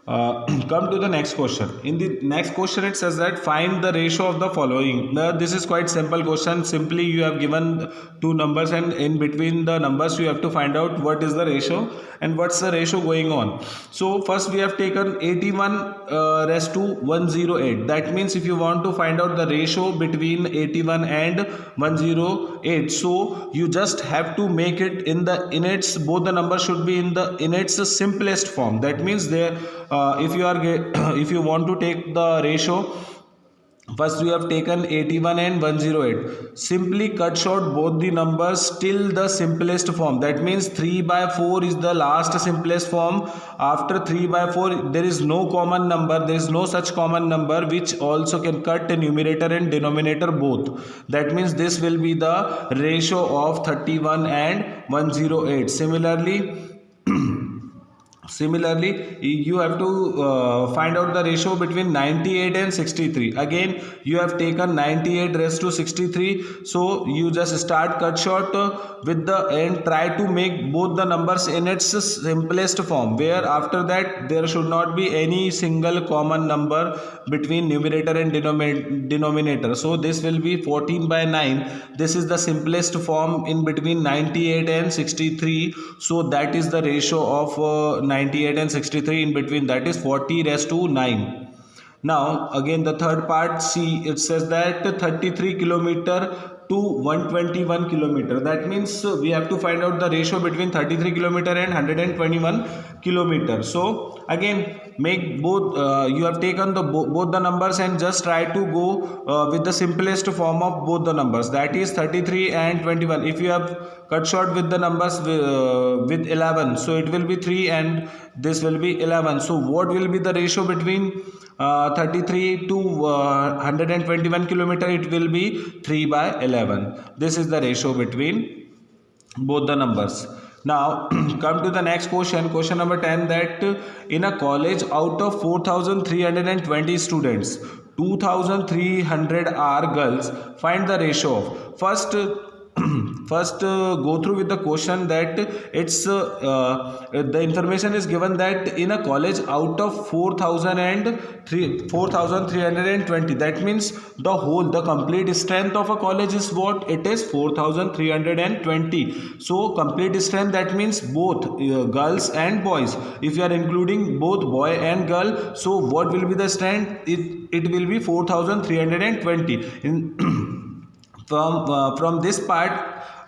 Come to the next question. In the next question, it says that find the ratio of the following. This is quite simple question. Simply, you have given two numbers, and in between the numbers, you have to find out what is the ratio and what's the ratio going on. So first, we have taken 81 raised to 108. That means if you want to find out the ratio between 81 and 108, so you just have to make it in its both the numbers should be in its simplest form. That means there if you are if you want to take the ratio, first we have taken 81 and 108. Simply cut short both the numbers till the simplest form. That means 3 by 4 is the last simplest form. After 3 by 4 there is no common number. There is no such common number which also can cut the numerator and denominator both. That means this will be the ratio of 31 and 108. Similarly, you have to find out the ratio between 98 and 63. Again, you have taken 98 raised to 63. So you just start cut short with the and try to make both the numbers in its simplest form, where after that there should not be any single common number between numerator and denominator. So this will be 14 by 9. This is the simplest form in between 98 and 63. So that is the ratio of 98 and 63 in between, that is 40 raised to 9. Now again the third part, see, it says that 33 kilometer to 121 kilometer. That means we have to find out the ratio between 33 kilometer and 121 kilometer. So again make both you have taken the both the numbers and just try to go with the simplest form of both the numbers, that is 33 and 21. If you have cut short with the numbers with 11, so it will be 3 and this will be 11. So what will be the ratio between 33 to 121 kilometer? It will be 3 by 11. This is the ratio between both the numbers. Now come to the next question, question number 10, that in a college out of 4320 students, 2300 are girls. Find the ratio of first go through with the question that it's the information is given that in a college out of 4320, that means the complete strength of a college is what? It is 4320. So complete strength, that means both girls and boys. If you are including both boy and girl, so what will be the strength? It will be 4320. From this part,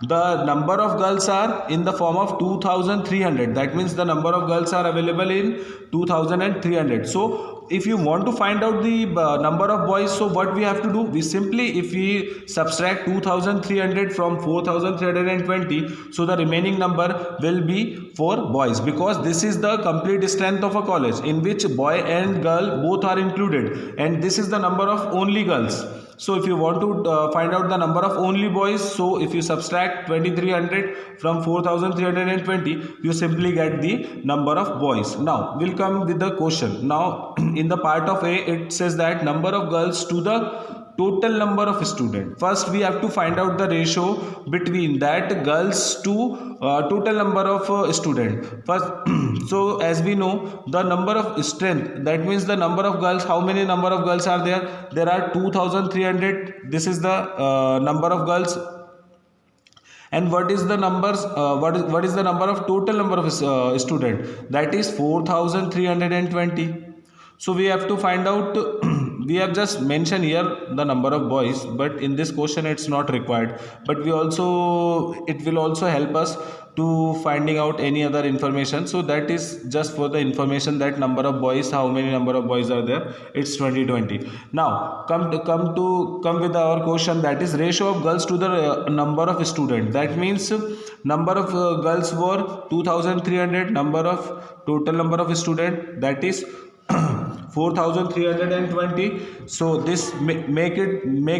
the number of girls are in the form of 2300. That means the number of girls are available in 2300. So if you want to find out the number of boys, so what we have to do, we simply, if we subtract 2300 from 4320, so the remaining number will be for boys, because this is the complete strength of a college in which boy and girl both are included, and this is the number of only girls. So if you want to find out the number of only boys, so if you subtract 2300 from 4320, you simply get the number of boys. Now we'll come with the question. Now in the part of A, it says that number of girls to the total number of students. First we have to find out the ratio between that girls to total number of students. First so as we know, the number of strength, that means the number of girls, how many number of girls are there? There are 2300. This is the number of girls. And what is the numbers? What is the number of total number of student? That is 4320. So we have to find out. We have just mentioned here the number of boys, but in this question it's not required. But it will also help us to finding out any other information. So that is just for the information that number of boys, how many number of boys are there? It's 2020. Now come with our question, that is ratio of girls to the number of students. That means number of girls were 2300, number of total number of student, that is 4320. So this make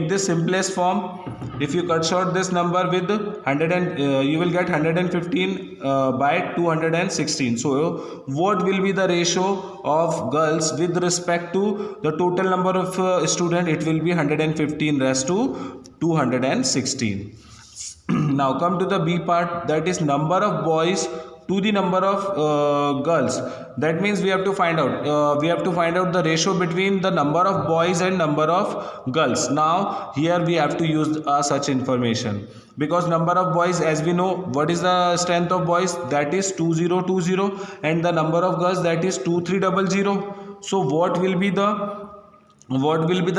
this simplest form. If you cut short this number with 100 and you will get 115 by 216. So what will be the ratio of girls with respect to the total number of student? It will be 115 raised to 216. Now come to the B part, that is number of boys to the number of girls. That means we have to find out the ratio between the number of boys and number of girls. Now here we have to use such information, because number of boys, as we know, what is the strength of boys, that is 2020, and the number of girls, that is 2300. So what will be the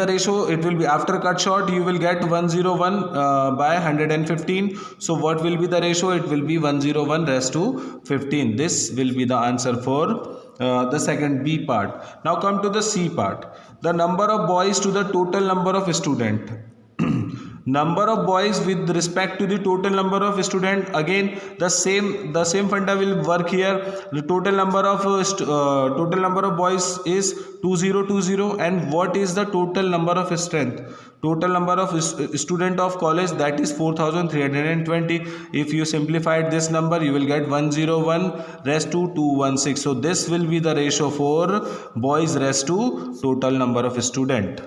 ratio? It will be, after cut short, you will get 101 by 115. So what will be the ratio? It will be 101 raised to 15. This will be the answer for the second B part. Now come to the C part. The number of boys to the total number of student. Number of boys with respect to the total number of student, again the same funda will work here. The total number of boys is 2020, and what is the total number of strength? Total number of student of college, that is 4320. If you simplified this number, you will get 101 raised to 216. So this will be the ratio for boys raised to total number of student.